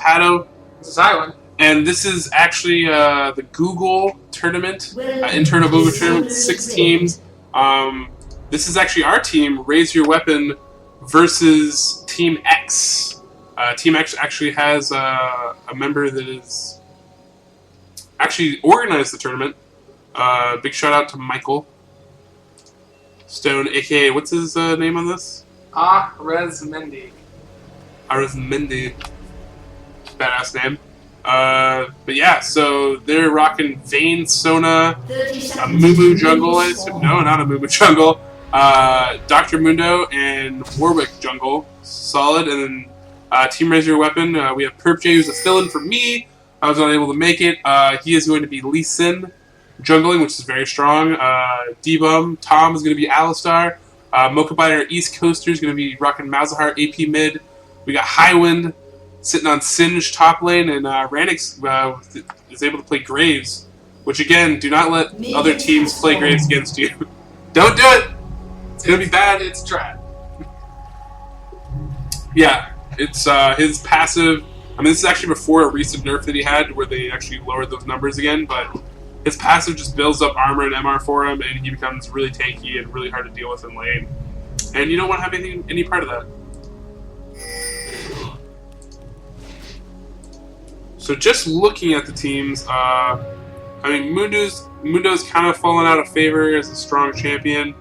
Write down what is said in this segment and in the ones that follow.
Pato. This is Highland. And this is actually the Google tournament, internal Google tournament, 6 teams. This is actually our team, Raise Your Weapon, versus Team X. Team X actually has a member that is actually organized the tournament. Big shout out to Michael Stone, aka what's his name on this? Aresmendi. Aresmendi. Badass name. But yeah, so they're rocking Vayne, Sona, a Moo Jungle. No, not a Moo Jungle. Dr. Mundo and Warwick Jungle. Solid. And then Team Raise Your Weapon, we have Perp J, who's a fill-in for me. I was not able to make it. He is going to be Lee Sin jungling, which is very strong. D-Bum, Tom is going to be Alistar. Mochabyte, our East Coaster, is going to be rocking Malzahar AP mid. We got Highwind sitting on Singe top lane, and Ranix is able to play Graves, which again, do not let other teams play Graves against you. Don't do it! It's going to be bad. It's trap. Yeah, it's his passive. I mean, this is actually before a recent nerf that he had where they actually lowered those numbers again, but his passive just builds up armor and MR for him, and he becomes really tanky and really hard to deal with in lane. And you don't want to have any part of that. So just looking at the teams, I mean, Mundo's kind of fallen out of favor as a strong champion,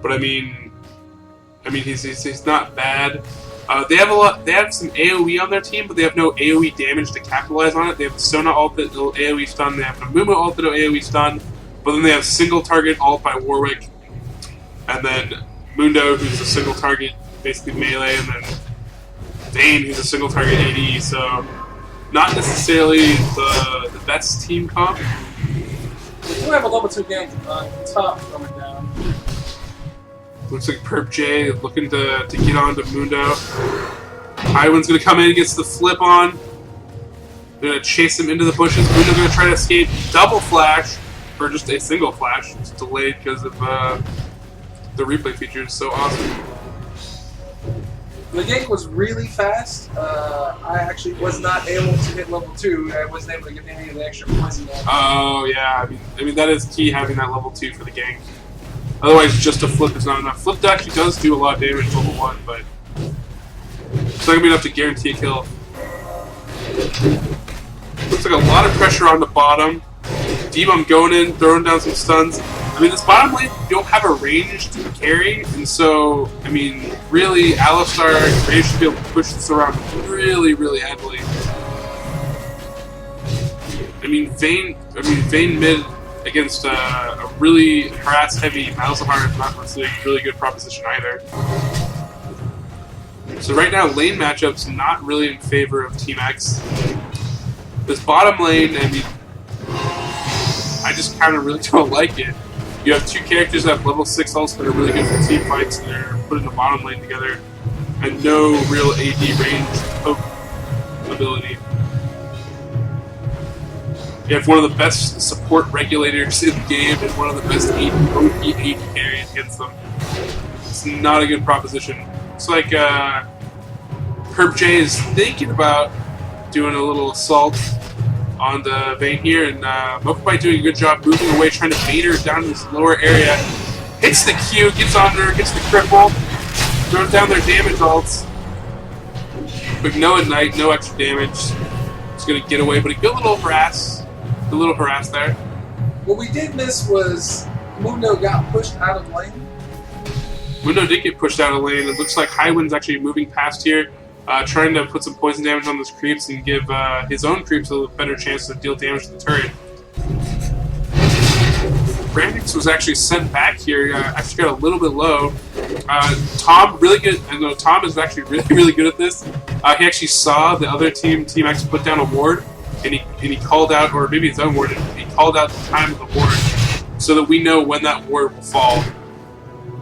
but I mean, he's not bad. They have some AoE on their team, but they have no AoE damage to capitalize on it. They have a Sona ult that will AoE stun. They have a Mumu ult that will AoE stun. But then they have single target ult by Warwick. And then Mundo, who's a single target, basically melee. And then Vayne, who's a single target AD. So not necessarily the best team comp. We do have a level 2 gang on top coming down. Looks like Perp J looking to get on to Mundo. Highwind's going to come in and gets the flip on. They're going to chase him into the bushes. Mundo's going to try to escape. Double flash, or just a single flash. It's delayed because of the replay feature is so awesome. The gank was really fast. I actually was not able to hit level 2. I wasn't able to get any of the extra poison damage. Oh, yeah. I mean that is key, having that level 2 for the gank. Otherwise, just a flip is not enough. Flip actually does do a lot of damage level 1, but it's not going to be enough to guarantee a kill. Looks like a lot of pressure on the bottom. D-Bum going in, throwing down some stuns. I mean, this bottom lane, you don't have a range to carry, and so, I mean, really, Alistar and Graves should be able to push this around really, really heavily. I mean, Vayne mid against a really harass-heavy Malzahar is not necessarily a really good proposition either. So right now, lane matchup's not really in favor of Team X. This bottom lane, I mean, I just kind of really don't like it. You have 2 characters that have level 6 ults that are really good for team fights, and they're put in the bottom lane together, and no real AD range poke ability. You have one of the best support regulators in the game and one of the best AD carries against them. It's not a good proposition. It's like Perp J is thinking about doing a little assault on the Vayne here, and Mochabyte doing a good job moving away, trying to bait her down to this lower area. Hits the Q, gets on her, gets the cripple, throws down their damage ults. But no ignite, no extra damage. It's going to get away, but a good little harass. A little harass there. What we did miss was Mundo got pushed out of lane. Mundo did get pushed out of lane. It looks like Highwind's actually moving past here, trying to put some poison damage on those creeps and give his own creeps a better chance to deal damage to the turret. Brandix was actually sent back here. Actually got a little bit low. Tom, really good. I know Tom is actually really good at this. He actually saw the other team X, put down a ward, and he called out, or maybe his own ward. He called out the time of the ward, so that we know when that ward will fall,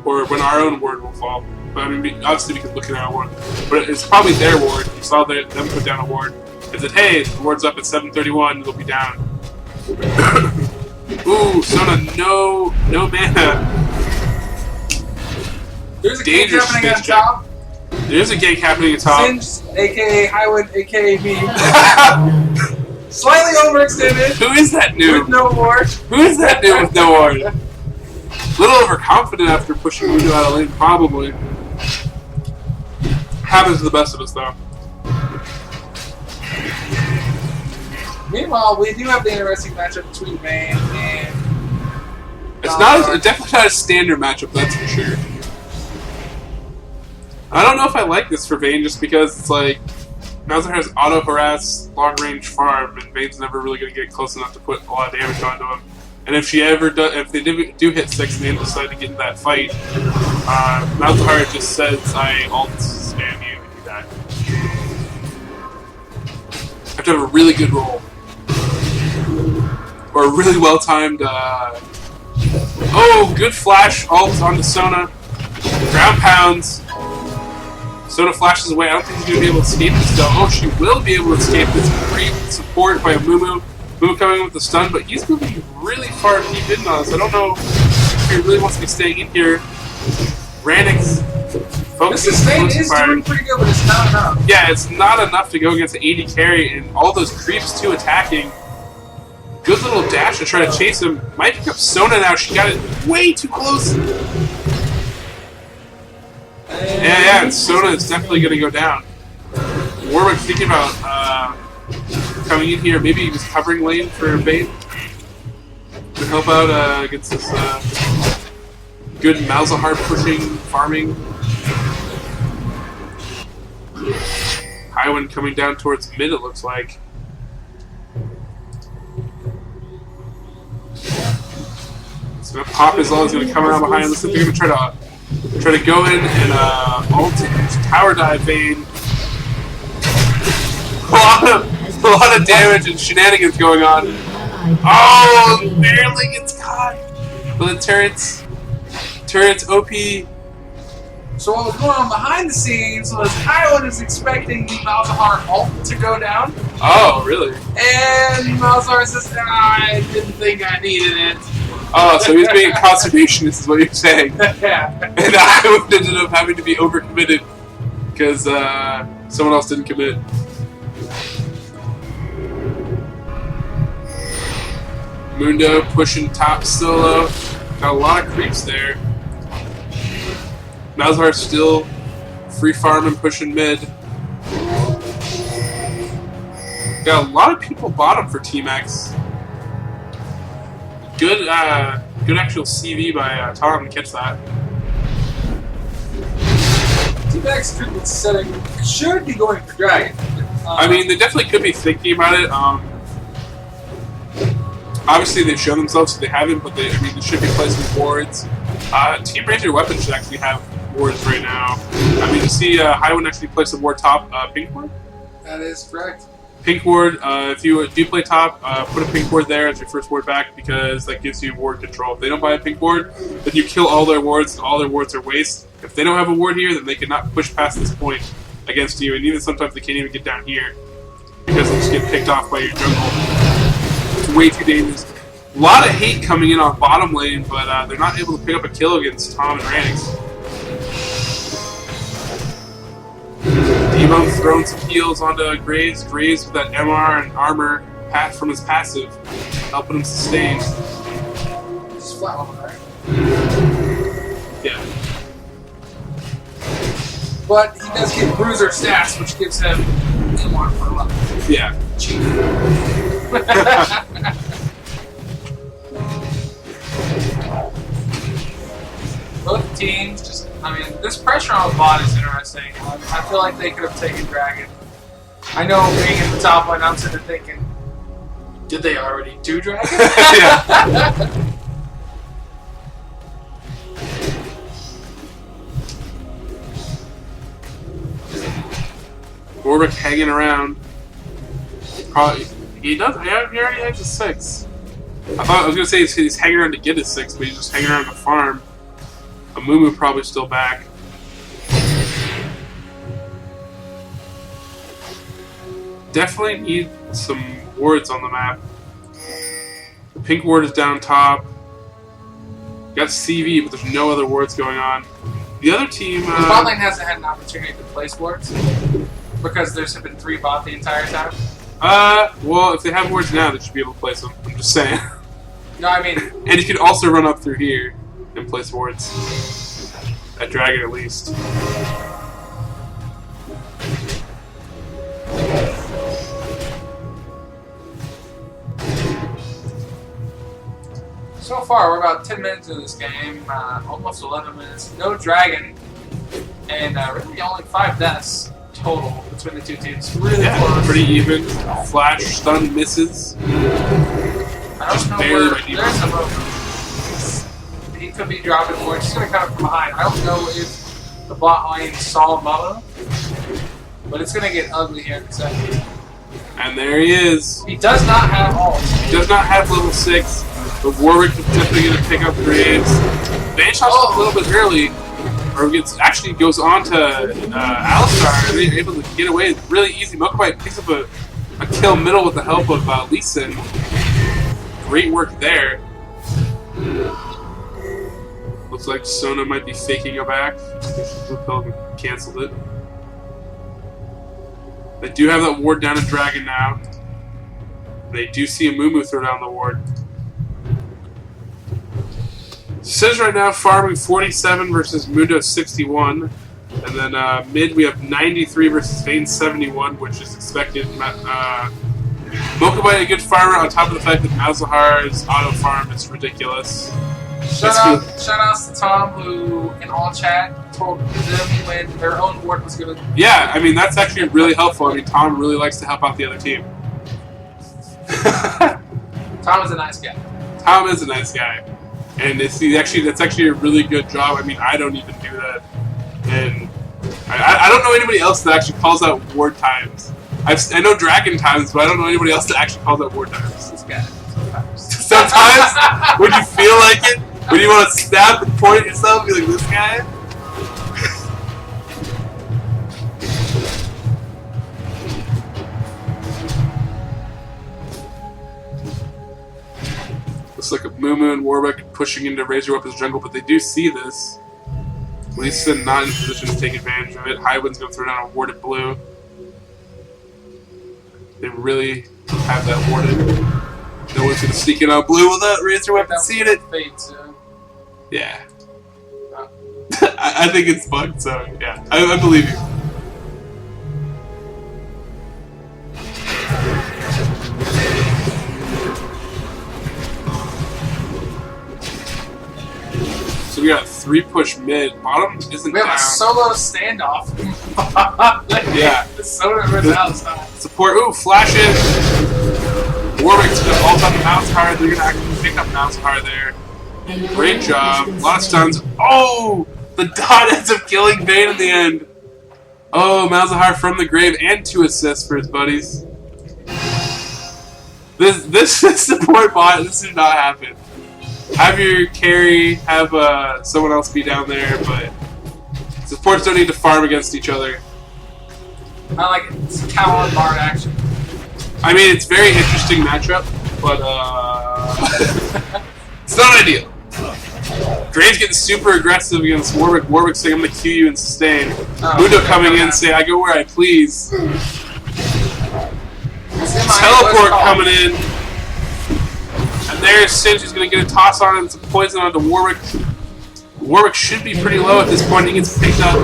or when our own ward will fall. But I mean, obviously we can look at our ward, but it's probably their ward. He saw them put down a ward, and said, "Hey, the ward's up at 7:31. It'll be down." Ooh, Sona, no mana. There's a Dangerous happening on check. top. There's a gank happening at top. Singed, aka Highwood, aka me. Slightly overextended. Who is that noob? With no ward. Who is that dude with no ward? Little overconfident after pushing Mundo out of lane, probably. Happens to the best of us, though. Meanwhile, we do have the interesting matchup between Vayne and... It's definitely not a standard matchup, that's for sure. I don't know if I like this for Vayne, just because it's like... Malzahar has auto-harass, long-range farm, and Vayne's never really going to get close enough to put a lot of damage onto him. And if she ever does, if they do hit 6 and they decide to get in that fight, Malzahar just says, I ult spam you and do that. Have to have a really good roll. Or a really well-timed, oh, good flash, ult onto Sona. Ground pounds. Sona flashes away. I don't think she's going to be able to escape this, though. Oh, she will be able to escape this. Great support by Mumu. Mumu coming in with the stun, but he's moving really far deep in on us. I don't know if he really wants to be staying in here. Ranix focusing. This sustain is doing pretty good, but it's not enough. Yeah, it's not enough to go against the 80 carry, and all those creeps, too, attacking. Good little dash to try to chase him. Might pick up Sona now. She got it way too close. Yeah, and Sona is definitely going to go down. Warwick thinking about coming in here. Maybe he was covering lane for Vayne to help out against this good Malzahar pushing, farming. Highwind coming down towards mid, it looks like. It's going to pop his ult. He's going to come around behind. Looks like they're going to try to go in and ult tower dive Vayne. A lot of damage and shenanigans going on. Oh, barely gets caught. But the turret's OP. So what was going on behind the scenes was Highwood is expecting the Malzahar ult to go down. Oh, really? And Malzahar says, I didn't think I needed it. Oh, so he's being conservationist is what you're saying. Yeah. And I ended up having to be overcommitted because someone else didn't commit. Mundo pushing top solo. Got a lot of creeps there. Malzahar still free farming, pushing mid. Got a lot of people bottom for Team X. Good actual CV by Tom to catch that. Team X treatment setting should be going for Dragon. I mean, they definitely could be thinking about it. Obviously, they've shown themselves, so they haven't, but they should be placing wards. Team Ranger weapons should actually have wards right now. I mean, you see Highwind actually place a ward top pink ward? That is correct. Pink ward, if you do play top, put a pink ward there as your first ward back because that gives you ward control. If they don't buy a pink ward, then you kill all their wards, and all their wards are waste. If they don't have a ward here, then they cannot push past this point against you, and even sometimes they can't even get down here because they just get picked off by your jungle. It's way too dangerous. A lot of hate coming in on bottom lane, but they're not able to pick up a kill against Tom and Ranix. Debo throwing some heals onto Graves. Graves with that MR and armor from his passive, helping him sustain. Just flat one, right? Yeah. But he does get Bruiser stats, which gives him MR for level. Yeah. Cheap. Both teams just, this pressure on bot is interesting. I feel like they could have taken Dragon. I know being in the top line, I'm sitting there thinking, did they already do Dragon? Yeah. Warwick hanging around. Probably he does. He already has a 6. I was gonna say he's hanging around to get his 6, but he's just hanging around to farm. Amumu probably still back. Definitely need some wards on the map. The pink ward is down top. Got CV, but there's no other wards going on. The other team... The bot lane hasn't had an opportunity to place wards because there's been 3 bot the entire time. Well, if they have wards now, they should be able to place them. I'm just saying. No, I mean... And you can also run up through here and place wards. At Dragon, at least. So far, we're about 10 minutes into this game, almost 11 minutes. No Dragon, and really only 5 deaths total between the 2 teams. Really close. Pretty even. Flash, stun, misses. I don't know where there's a moment. He could be dropping more. He's going to come from behind. I don't know if the bot lane saw Momo, but it's going to get ugly here in a second. And there he is. He does not have ult. He does not have level 6. But Warwick is definitely going to pick up Graves. Vayne shots up a little bit early, or actually goes on to Alistar, and they're able to get away really easy. Mokobite picks up a kill middle with the help of Lee Sin. Great work there. Looks like Sona might be faking a back. She's canceled it. They do have that ward down at Dragon now. They do see a Mumu throw down the ward. Says right now farming 47 versus Mundo 61, and then mid we have 93 versus Vayne 71, which is expected. Mokobite a good farmer on top of the fact that Malzahar's auto farm is ridiculous. Shout outs to Tom, who in all chat told them when their own ward was going to. Yeah, I mean that's actually really helpful. I mean Tom really likes to help out the other team. Tom is a nice guy. Tom is a nice guy. And that's actually a really good job. I mean, I don't even do that. And I don't know anybody else that actually calls out ward times. I know Dragon times, but I don't know anybody else that actually calls out ward times. This guy. Sometimes, when you feel like it, when you want to snap and point at yourself, be like, this guy? Looks like a Mumu and Warwick pushing into Razor Weapon's jungle, but they do see this. Lee Sin not in position to take advantage of it. Highwind's going to throw down a warded blue. They really have that warded. No one's going to sneak in on blue without Razor Weapon seeing it. Yeah. I think it's bugged, so yeah. I believe you. So we got a 3-push mid. Bottom isn't We have down. a solo standoff. Yeah. The soda was outside. Support. Ooh, flash in. Warwick's going to ult on the Malzahar. They're going to actually pick up Malzahar there. Great job. A lot of stuns. Oh! The dot ends up killing Vayne in the end. Oh, Malzahar from the grave and 2 assists for his buddies. This support bot, this did not happen. Have your carry, have someone else be down there, but supports don't need to farm against each other. I like it. It's cow on Bard action. I mean, it's a very interesting matchup, but it's not ideal. Graves getting super aggressive against Warwick. Warwick saying, I'm going to Q you and sustain. Mundo coming in saying, I go where I please. Teleport coming in. And there's Singe who's going to get a toss on and some poison onto Warwick. Warwick should be pretty low at this point. He gets picked up.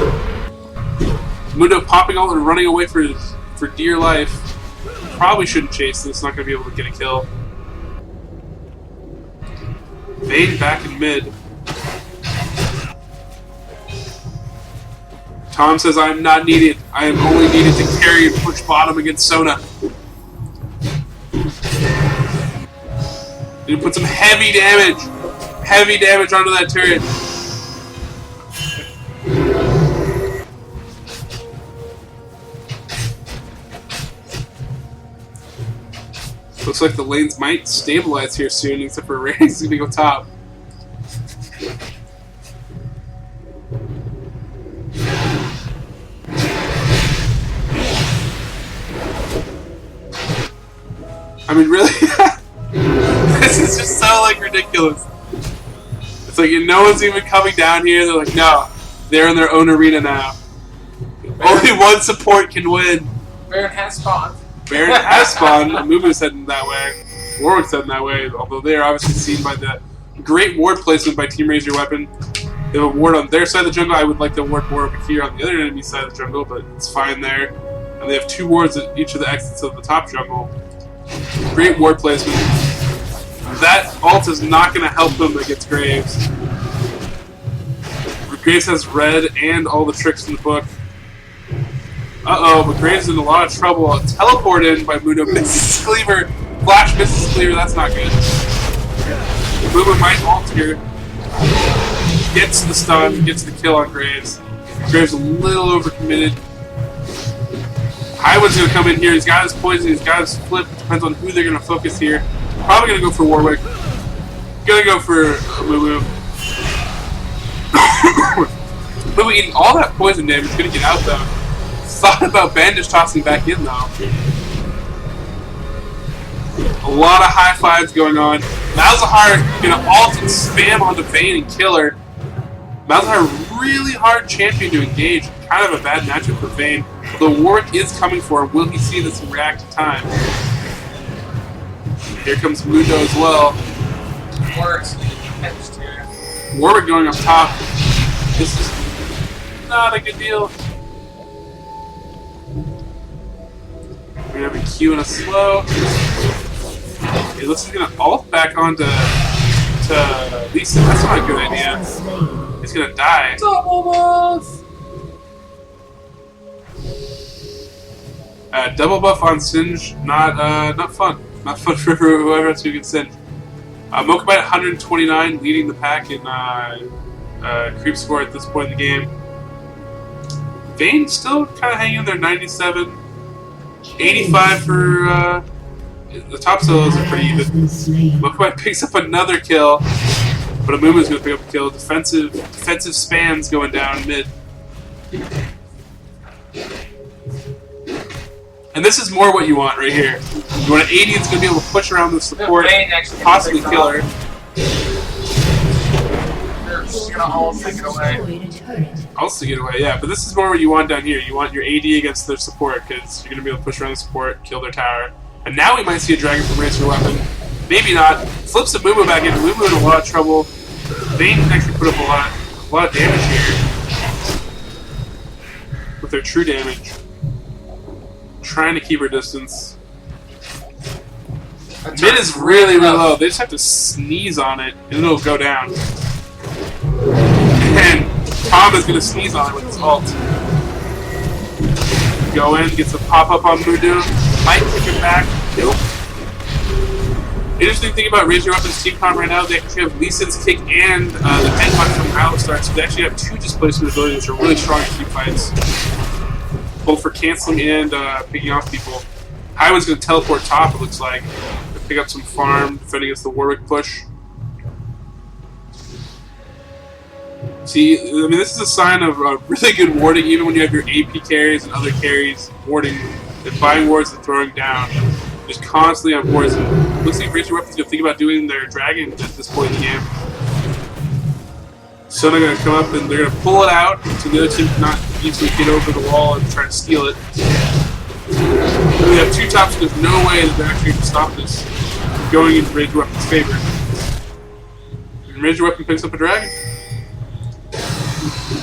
Mundo popping out and running away for dear life. Probably shouldn't chase this. Not going to be able to get a kill. Vayne back in mid. Tom says, I am not needed. I am only needed to carry and push bottom against Sona. Need to put some heavy damage onto that turret. Looks like the lanes might stabilize here soon, except for Ray's gonna go top. I mean, really? This is just so, like, ridiculous. It's like, no one's even coming down here. They're like, no, They're in their own arena now. Only one support can win. Baron has spawned. Baron has spawned. Amumu's heading that way. Warwick's heading that way, although they are obviously seen by the great ward placement by Team Raise Your Weapon. They have a ward on their side of the jungle. I would like the ward more over here on the other enemy side of the jungle, but it's fine there. And they have 2 wards at each of the exits of the top jungle. Great ward placement. That ult is not going to help them against Graves. Graves has red and all the tricks in the book. Uh-oh, but Graves is in a lot of trouble. Teleport in by Mundo. Misses Cleaver. Flash misses Cleaver. That's not good. Mundo might ult here. Gets the stun. Gets the kill on Graves. Graves a little overcommitted. Highwood's going to come in here. He's got his poison. He's got his flip. Depends on who they're going to focus here. Probably going to go for Warwick. Going to go for Mumu. Mumu eating all that poison damage. Going to get out though. Thought about bandage tossing back in though. A lot of high fives going on. Malzahar going to ult and spam onto Vayne and kill her. Malzahar really hard champion to engage. Kind of a bad matchup for Vayne. Although Warwick is coming for him. Will he see this and react in time? Here comes Mundo as well. Warwick going up top. This is not a good deal. We're gonna have a Q and a slow. It looks like he's gonna ult back onto Lisa. That's not a good idea. He's gonna die. Double buff! Double buff on Singe, not fun. Not fun for whoever else who can Singe. Mokabite 129, leading the pack in creep score at this point in the game. Vayne still kind of hanging in there, 97. 85 for the top solos are pretty even. Mokabite picks up another kill, but Amumu's going to pick up a kill. Defensive spans going down mid. And this is more what you want right here. You want an AD that's going to be able to push around the support, possibly kill her. She's going to ult take it away. Also get away, yeah. But this is more what you want down here. You want your AD against their support, because you're going to be able to push around the support, kill their tower. And now we might see a dragon from Raise Your Weapon. Maybe not. Flips a Mumu back in. Mumu in a lot of trouble. Vayne can actually put up a lot of damage here. With their true damage. Trying to keep her distance. Mid is really low. They just have to sneeze on it, and it'll go down. And Tom is going to sneeze on it with his ult. Go in, gets a pop-up on Mundo. Might kick him back. Nope. Interesting thing about Raise Your Weapon's team comp right now, they actually have Lee Sin's kick and the headbutt from Alistar, so they actually have 2 displacement abilities which are really strong in team fights. Both for canceling and picking off people. Highway's going to teleport top, it looks like. To pick up some farm, defending against the Warwick push. See, I mean, this is a sign of really good warding, even when you have your AP carries and other carries warding and buying wards and throwing down. Just constantly on boards. And looks like Raise Your Weapon's going to think about doing their dragon at this point in the game. So they're going to come up and they're going to pull it out so the other team cannot easily get over the wall and try to steal it. And we have 2 tops, so there's no way that they're actually going to stop this going into Raise Your Weapon's favor. And Raise Your Weapon picks up a dragon.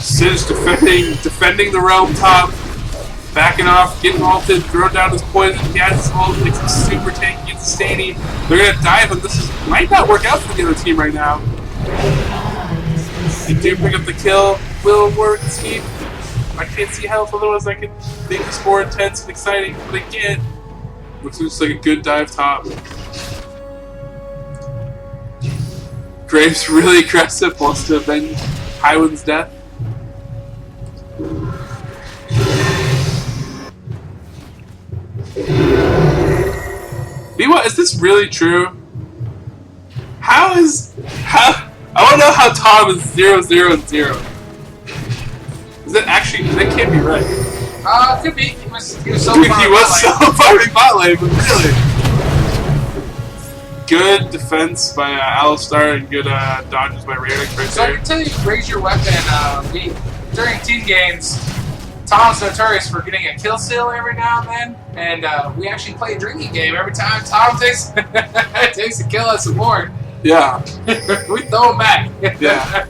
Singe defending the realm top, backing off, getting ulted, throwing down his poison. He has his ult, makes a super tank, gets a stany. They're going to dive, and this might not work out for the other team right now. They do pick up the kill. Will work escape. I can't see health, otherwise I could make this more intense and exciting, but I can't. Looks like a good dive top. Graves really aggressive, wants to avenge Highland's death. Meanwhile, is this really true? How? I want to know how Tom is 0, 0, and 0. Is that actually? That can't be right. Could be. He was so farming bot lane, but really. Good defense by Alistar and good dodges by Raynick right So I there. can tell you, Raise Your Weapon, during team games, Tom's notorious for getting a kill steal every now and then, and we actually play a drinking game every time Tom takes takes a kill on some board. Yeah. We throw him back. Yeah.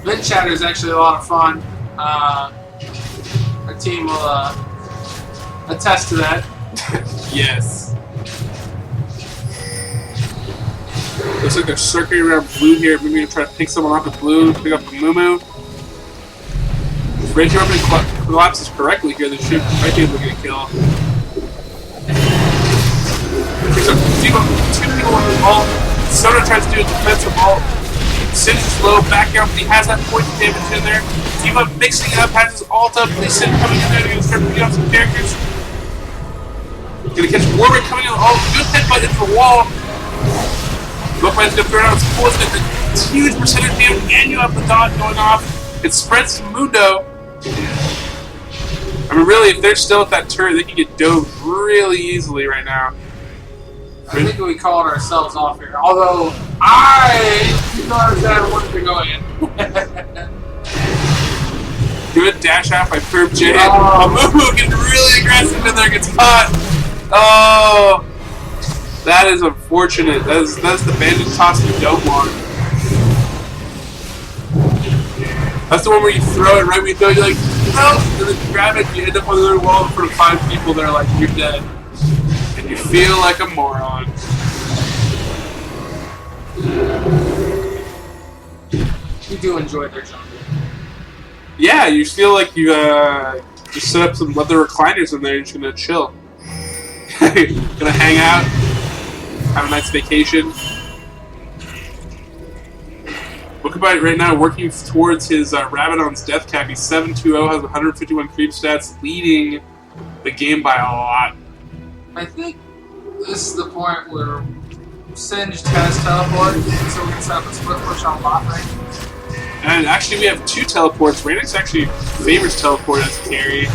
Vent chatter is actually a lot of fun. Our team will attest to that. Yes. Looks like they're circling around blue here. Maybe gonna try to pick someone off with blue, pick up a Moo. If Ranger Weapon collapses correctly here, they might be able to get a kill. Picks up two people on the ball. Sona tries to do a defensive ball. Singe is low, back out, but he has that point of damage in there. Team up mixing it up, has his ult up. They send coming in there to start beating off some characters. Gonna catch Warwick coming in. Oh, good headbutt into the wall. Lookman's gonna throw it out. It's cool. It's got a huge percentage damage, and you have the dot going off. It spreads to Mundo. I mean, really, if they're still at that turret, they can get dove really easily right now. I think we called ourselves off here. Although I thought that I wanted to go in. Good dash out by Perp J. Mumu getting really aggressive in there, gets caught. Oh, that is unfortunate. That's the bandage toss you don't want. That's the one where you throw it right when you throw it, you're like, no! And then you grab it, you end up on the other wall in front of 5 people that are like, you're dead. And you feel like a moron. You do enjoy their jungle. Yeah, you feel like you just set up some leather recliners in there and you're just gonna chill. Gonna hang out, have a nice vacation. Bookabite right now working towards his Rabadon's death cap. He's 7-2-0, has 151 creep stats, leading the game by a lot. I think this is the point where Singe has teleport, so we're gonna set up a split push on bot right. And actually, we have 2 teleports. Radix actually favors teleport as a carry.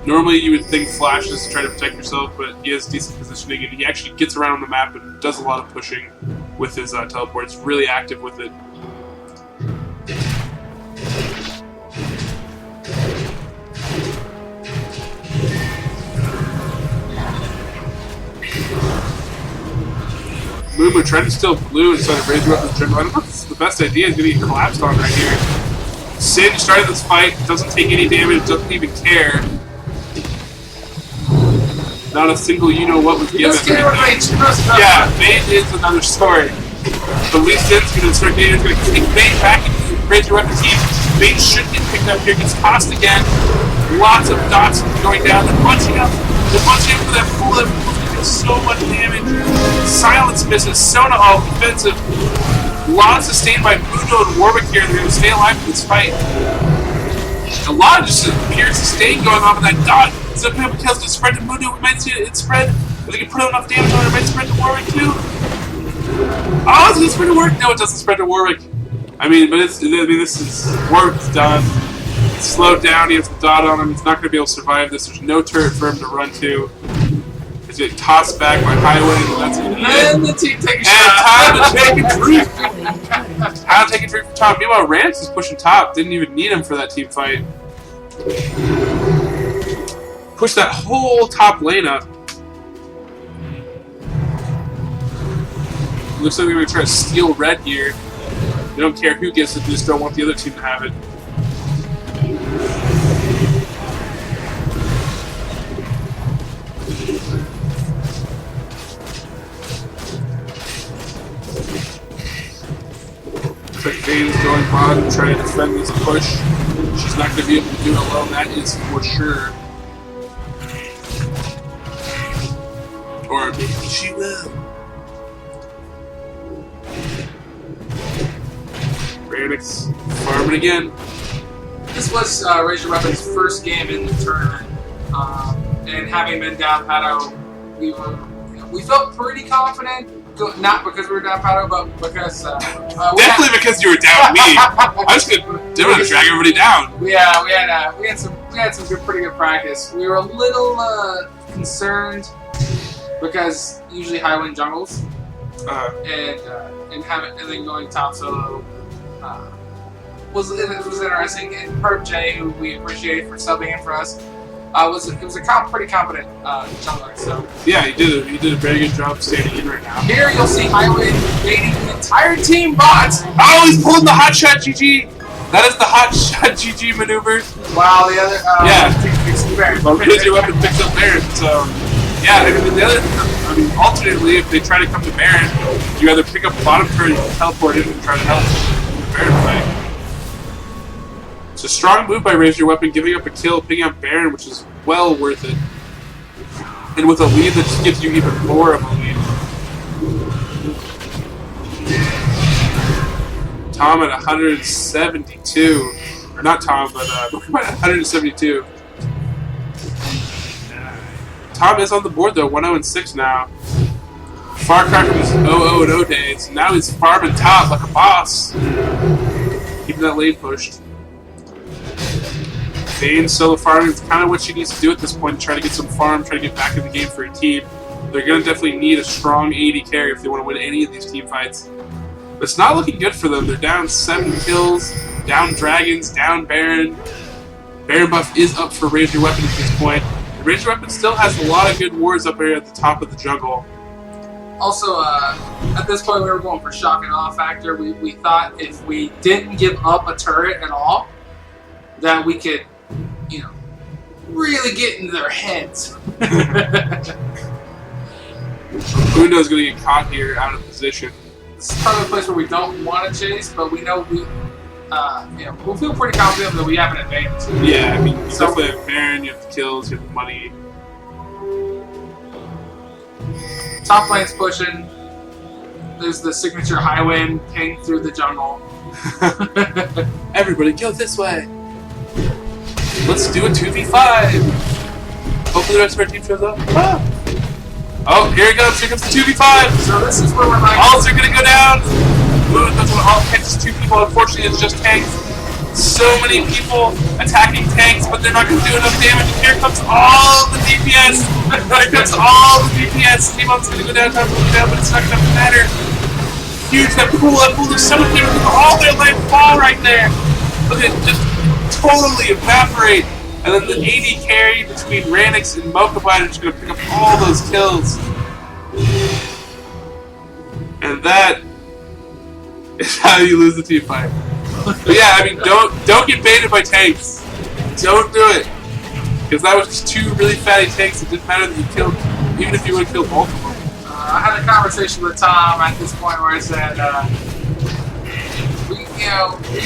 Normally, you would think Flash is to try to protect yourself, but he has decent positioning, and he actually gets around the map and does a lot of pushing with his teleport. He's really active with it. Mumu trying to steal blue inside of Razor Weapon's jungle. I don't know if this is the best idea. He's going to get collapsed on right here. Singe started this fight, doesn't take any damage, doesn't even care. Not a single you-know-what was given. Yeah, Bane is another story. But Lee Sin's going to start getting, going to kick Bane back into Razor Weapon's team. Bane should get picked up here, gets tossed again. Lots of dots going down. They're punching up. They're punching up for that full level. So much damage. Silence misses. Sona all defensive. Lot sustained by Mundo and Warwick here. They're going to stay alive in this fight. A lot of just pure sustain going on with that dot. So if we kills to spread to Mundo, we might see it spread. If they can put enough damage on it, it might spread to Warwick too. Oh, it's going to spread to Warwick. No, it doesn't spread to Warwick. I mean, but this is Warwick's done. He's slowed down. He has the dot on him. He's not going to be able to survive this. There's no turret for him to run to. Get tossed back by Highway, and that's it. And the team take a shot. Time to take a tree. Time to take a tree from Tom. Meanwhile, Rance is pushing top. Didn't even need him for that team fight. Push that whole top lane up. Looks like we're going to try to steal red here. They don't care who gets it, they just don't want the other team to have it. Vane's going on and trying to defend this push. She's not going to be able to do it alone, that is for sure. Or maybe she will. Radix farming again. This was Razor Weapon's first game in the tournament, and having been down Pato, we felt pretty confident. Not because we were down Pato, but because definitely because you were down me. I was gonna drag everybody down. We had some pretty good practice. We were a little concerned because usually high wind jungles, and and then going top solo was interesting. And Perp J, who we appreciate for subbing in for us, it was a pretty competent jungler. So yeah, he did a very good job standing in right now. Here you'll see Highway baiting the entire team bots. Oh, he's pulling the hot shot GG. That is the hot shot GG maneuver. Wow, the other team picks up Baron. Well, Razor Weapon picks up Baron, so yeah. Alternately, if they try to come to Baron, you either pick up bottom turret and teleport in and try to help the Baron fight. It's a strong move by Razor Weapon, giving up a kill, picking up Baron, which is well worth it. And with a lead that just gives you even more of a lead. Tom at 172. Or not Tom, but Pokemon at 172. Tom is on the board though, 1-0-6 now. Far cry from his 0-0-0 days. Now he's farming top like a boss. Keeping that lane pushed. Vayne solo farming is kind of what she needs to do at this point, try to get some farm, try to get back in the game for a team. They're going to definitely need a strong AD carry if they want to win any of these team fights. But it's not looking good for them. They're down 7 kills, down Dragons, down Baron. Baron buff is up for Razor Weapon at this point. And Razor Weapon still has a lot of good wards up here at the top of the jungle. Also, at this point we were going for shock and awe factor. We thought if we didn't give up a turret at all, that we could, you know, really get into their heads. Bundo's going to get caught here out of position. This is probably a place where we don't want to chase, but we know we feel pretty confident that we have an advantage. Yeah, I mean, you definitely have Baron, you have the kills, you have the money. Top lane's pushing. There's the signature highway ping through the jungle. Everybody go this way. Let's do a 2v5. Hopefully the rest of our team shows up. Ah. Oh, here it comes. Here comes the 2v5. So this is where we're like... Alls are going to go down. Ooh, that's what all catches 2 people. Unfortunately, it's just tanks. So many people attacking tanks, but they're not going to do enough damage. And here comes all the DPS. Here comes all the DPS. Team-up's going to go down, but it's not going to matter. Huge, that pool. There's so much damage. All their life fall right there. Look at it, just totally evaporate. And then the AD carry between Ranix and Mokobite is going to pick up all those kills. And that is how you lose the team fight. But yeah, I mean, don't get baited by tanks. Don't do it. Because that was just 2 really fatty tanks. It didn't matter that you killed, even if you would have killed both of them. I had a conversation with Tom at this point where I said, we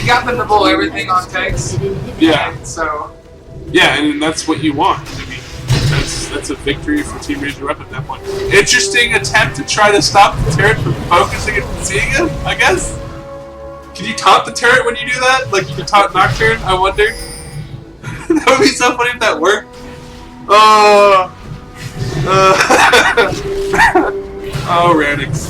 got them to roll everything on tanks. Yeah. And so... Yeah, and that's what you want. I mean, that's a victory for Team Razor Weapon at that point. Interesting attempt to try to stop the turret from focusing and seeing him, I guess? Can you taunt the turret when you do that? Like you can taunt Nocturne, I wonder? That would be so funny if that worked. Oh, oh, Radix.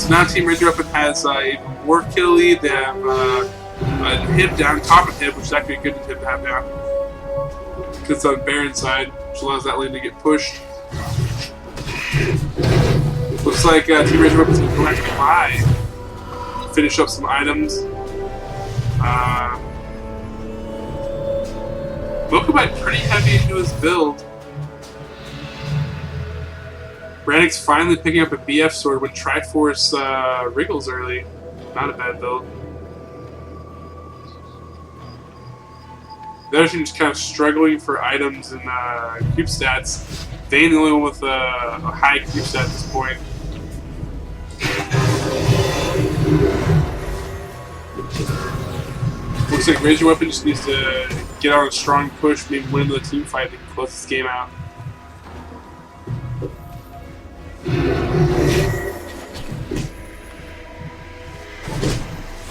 Now Team Razor Weapon has a more kill lead. They have a hit down, top of hit, which is actually a good hit to have down. Because it's on Baron's side, which allows that lane to get pushed. Looks like Team Razor Weapon's going to go back to buy. Finish up some items. Mokobite pretty heavy into his build. Ranix finally picking up a BF sword when Triforce wriggles early. Not a bad build. The other team just kind of struggling for items and creep stats. Vayne the only one with a high creep stat at this point. Looks like Razor Weapon just needs to get on a strong push, maybe win the team fight and close this game out.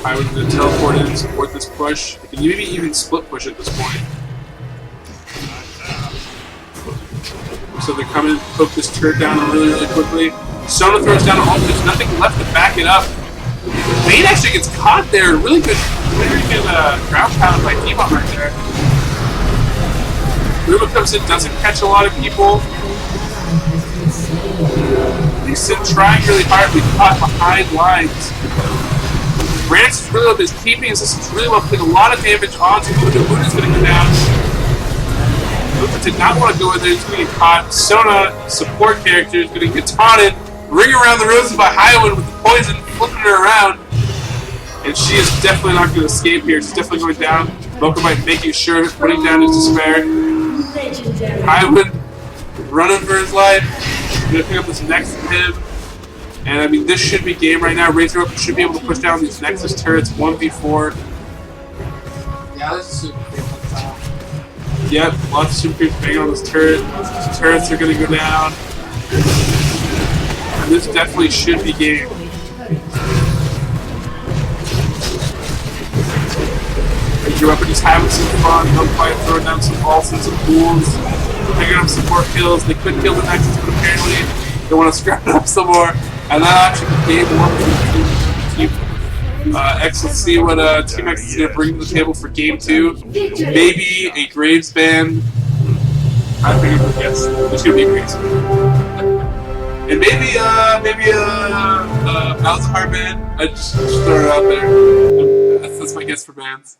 I was going to teleport in and support this push. They can maybe even split push at this point. So they're coming to poke this turret down really, really quickly. Sona throws down an ult. There's nothing left to back it up. Vayne actually gets caught there. Really good ground pound by T-Bomb right there. Ruma comes in, doesn't catch a lot of people. He's trying really hard to be caught behind lines. Rance is really up his keeping his systems really well, putting a lot of damage onto Muda. Muda's going to go down. Muda did not want to go in there, he's going to get caught. Sona, support character, is going to get taunted. Ring around the roses by Highwind with the poison, flipping her around. And she is definitely not going to escape here. She's definitely going down. Mokomite making sure of it, putting down his despair. Highwind running for his life. He's going to pick up this next hit. And I mean, this should be game right now. Razor Open should be able to push down these Nexus turrets 1v4. Yeah, this is super cool. Yep, lots of super creeps banging on this turret. Turrets are going to go down. And this definitely should be game. Razor Open just having some fun. Mokomite throwing down some balls and some pools. Picking up some more kills. They couldn't kill the Nexus, but apparently they want to scrap it up some more. And that actually game one for Team X. Let's see what Team X is going to bring to the table for game 2. Maybe a Graves band. I think yes, there's going to be a Graves band. And maybe Malzahar band. I just throw it out there. That's my guess for bands.